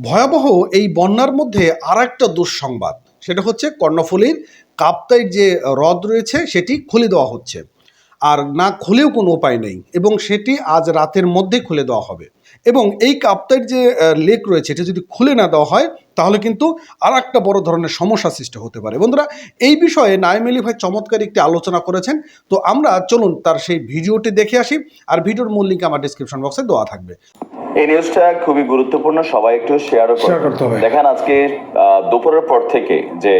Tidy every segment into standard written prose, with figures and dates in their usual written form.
ভয়াবহ এই বন্যার মধ্যে আর একটা দুঃসংবাদ, সেটা হচ্ছে কর্ণফুলীর কাপ্তাইয়ের যে হ্রদ রয়েছে সেটি খুলে দেওয়া হচ্ছে। আর না খুলেও কোনো উপায় নেই, এবং সেটি আজ রাতের মধ্যেই খুলে দেওয়া হবে। এবং এই কাপ্তাইয়ের যে লেক রয়েছে এটি যদি খুলে না দেওয়া হয় তাহলে কিন্তু আর একটা বড় ধরনের সমস্যা সৃষ্টি হতে পারে। বন্ধুরা, এই বিষয়ে নাঈম আলী ভাই চমৎকার একটি আলোচনা করেছেন। তো আমরা চলুন তার সেই ভিডিওটি দেখে আসি, আর ভিডিওর মূল লিঙ্ক আমার ডিসক্রিপশন বক্সে দেওয়া থাকবে। এই নিউজটা খুবই গুরুত্বপূর্ণ, সবাই একটু শেয়ার করতে হবে। দেখেন, আজকে দুপুরের পর থেকে যে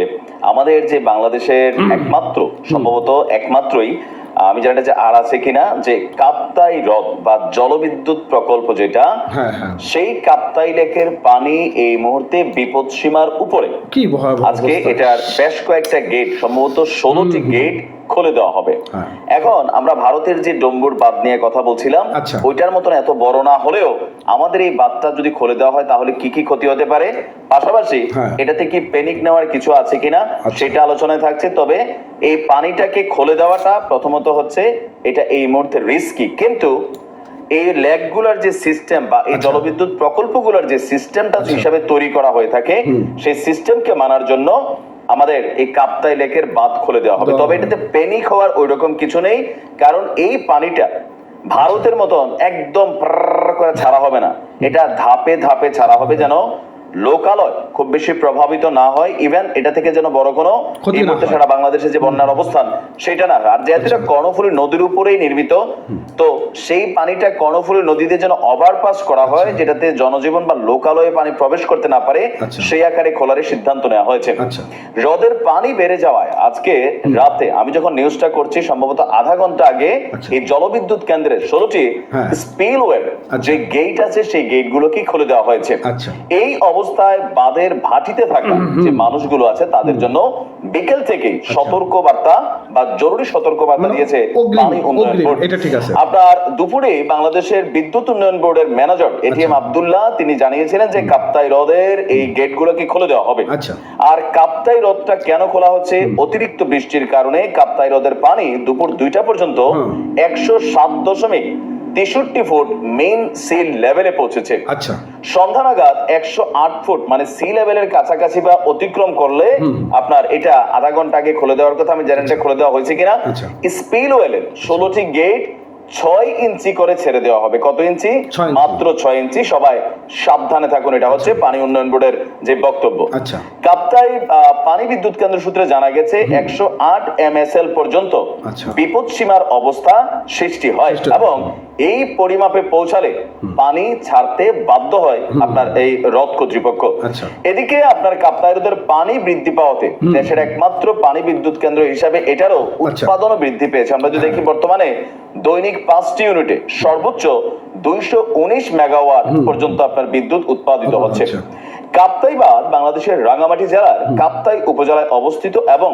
আমাদের যে বাংলাদেশের সম্ভবত একমাত্রই, আমি জানি না যে আর আছে কিনা, যে কাপ্তাই হ্রদ বা জলবিদ্যুৎ প্রকল্প যেটা, সেই কাপ্তাই লেকের পানি এই মুহূর্তে বিপদ সীমার উপরে। কি আজকে এটার বেশ কয়েকটা গেট, সম্ভবত 16টি গেট খুলে দেওয়া হবে। এখন আমরা ভারতের যে ডম্বুর বাঁধ নিয়ে কথা বলছিলাম, ওইটার মতন এত বড় না হলেও আমাদের এই বাঁধটা যদি খুলে দেওয়া হয় তাহলে কি কি ক্ষতি হতে পারে, পাশাপাশি এটাতে কি প্যানিক নেওয়ার কিছু আছে কিনা সেটা আলোচনায় থাকছে। তবে এই পানিটাকে খুলে দেওয়াটা প্রথমত হচ্ছে এটা এই মুহূর্তে রিস্কি, কিন্তু এই লেকগুলোর যে সিস্টেম বা এই জলবিদ্যুৎ প্রকল্পগুলোর যে সিস্টেমটা হিসাবে তৈরি করা হয়ে থাকে, সেই সিস্টেমকে মানার জন্য আমাদের এই কাপ্তাই লেকের বাঁধ খুলে দেওয়া হবে। তবে এটাতে প্যানিক হওয়ার ওইরকম কিছু নেই, কারণ এই পানিটা ভারতের মতন একদম করে ছাড়া হবে না, এটা ধাপে ধাপে ছাড়া হবে, যেন লোকালয় খুব বেশি প্রভাবিত না হয়। ইভেন এটা থেকে যেন বড় কোনো এই মুহূর্তে সারা বাংলাদেশে যে বন্যার অবস্থান সেটা না হয়। আর যেহেতু এটা কর্ণফুলী নদীর উপরেই নির্মিত, তো সেই পানিটা কর্ণফুলী নদীতে যেন ওভারপাস করা হয়, যেটাতে জনজীবন বা লোকালয়ে পানি প্রবেশ করতে না পারে, সেই আকারে খোলার সিদ্ধান্ত নেওয়া হয়েছে। হ্রদের পানি বেড়ে যাওয়ায় আজকে রাতে আমি যখন নিউজটা করছি, সম্ভবত আধা ঘন্টা আগে এই জলবিদ্যুৎ কেন্দ্রের 16টি স্পিলওয়ে যে গেট আছে সেই গেটগুলোকে খুলে দেওয়া হয়েছে। এই অবস্থায় বাঁধের ভাটিতে থাকা যে মানুষগুলো আছে তাদের জন্য বিকেল থেকেই সতর্ক বার্তা বা জরুরি সতর্ক বার্তা দিয়েছে পানি উন্নয়ন বোর্ড। আপনার দুপুরে বাংলাদেশের বিদ্যুৎ উন্নয়ন বোর্ডের ম্যানেজার এটিএম আব্দুল্লাহ তিনি জানিয়েছিলেন যে কাপ্তাই হ্রদের এই গেটগুলোকে খুলে দেওয়া হবে। আর কাপ্তাই হ্রদটা কেন খোলা হচ্ছে? অতিরিক্ত বৃষ্টির কারণে কাপ্তাই হ্রদের পানি দুপুর 2টা পর্যন্ত 107.63 ফুট মেইন সি লেভেলে পৌঁছেছে। সন্ধ্যা নাগাদ 108 ফুট মানে সি লেভেলের কাছাকাছি বা অতিক্রম করলে আপনার এটা আধা ঘন্টা আগে খুলে দেওয়ার কথা। আমি জানি না খুলে দেওয়া হয়েছে কিনা। স্পিলওয়েলের 16টি গেট 6 ইঞ্চি করে ছেড়ে দেওয়া হবে। কত ইঞ্চি? মাত্র 6 ইঞ্চি। সবাই সাবধানে থাকুন, এটা হচ্ছে পানি উন্নয়ন বোর্ডের যে বক্তব্য। কাপ্তাই পানি বিদ্যুৎ কেন্দ্র সূত্রে জানা গেছে 108 MSL পর্যন্ত বিপদ সীমার অবস্থা সৃষ্টি হয়, এবং এই পরিমাপে পৌঁছালে পানি ছাড়তে বাধ্য হয় আপনার এই হ্রদ কর্তৃপক্ষ। এদিকে আপনার কাপ্তাই হ্রদের পানি বৃদ্ধি পাওয়াতে দেশের একমাত্র পানি বিদ্যুৎ কেন্দ্র হিসাবে এটারও উৎপাদনও বৃদ্ধি পেয়েছে। আমরা যদি দেখি বর্তমানে দৈনিক 5টি ইউনিটে সর্বোচ্চ 219 মেগাওয়াট পর্যন্ত আপনার বিদ্যুৎ উৎপাদিত হচ্ছে। কাপ্তাই বাঁধ বাংলাদেশের রাঙ্গামাটি জেলার কাপ্তাই উপজেলায় অবস্থিত এবং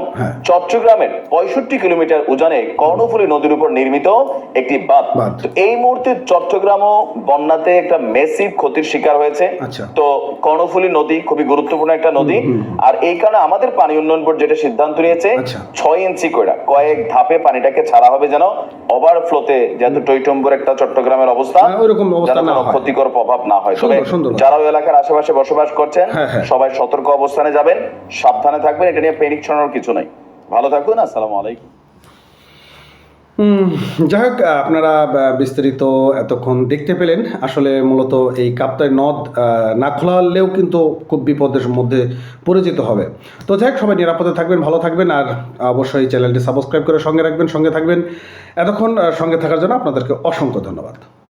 চট্টগ্রামের 65 কিলোমিটার উজানে কর্ণফুলী নদীর উপর নির্মিত একটি বাঁধ। তো এই মুহূর্তে চট্টগ্রামও বন্যাতে একটা মেসিভ ক্ষতির শিকার হয়েছে। তো কর্ণফুলী নদী খুবই গুরুত্বপূর্ণ একটা নদী, আর এই কারণে আমাদের পানি উন্নয়ন বোর্ড যেটা সিদ্ধান্ত নিয়েছে 6 ইঞ্চি করে কয়েক ধাপে পানিটাকে ছাড়া হবে, যেন ওভারফ্লোতে, যেহেতু টইটম্বুর একটা চট্টগ্রামের অবস্থা, যেন ক্ষতিকর প্রভাব না হয়। তবে যারা ওই এলাকার আশেপাশে বসবাস করছেন সবাই সতর্ক অবস্থানে যাবেন, সাবধানে থাকবেন, এটা নিয়ে প্যানিক ছড়ানোর কিছু নাই। ভালো থাকবেন, আসসালামু আলাইকুম। যাই হোক, আপনারা বিস্তারিত এতক্ষণ দেখতে পেলেন। আসলে মূলত এই কাপ্তাই নদ না খোলালেও কিন্তু খুব বিপদের মধ্যে পড়ে যেতে হবে। তো যাই হোক, সবাই নিরাপদে থাকবেন, ভালো থাকবেন, আর অবশ্যই চ্যানেলটি সাবস্ক্রাইব করে সঙ্গে রাখবেন, সঙ্গে থাকবেন। এতক্ষণ সঙ্গে থাকার জন্য আপনাদেরকে অসংখ্য ধন্যবাদ।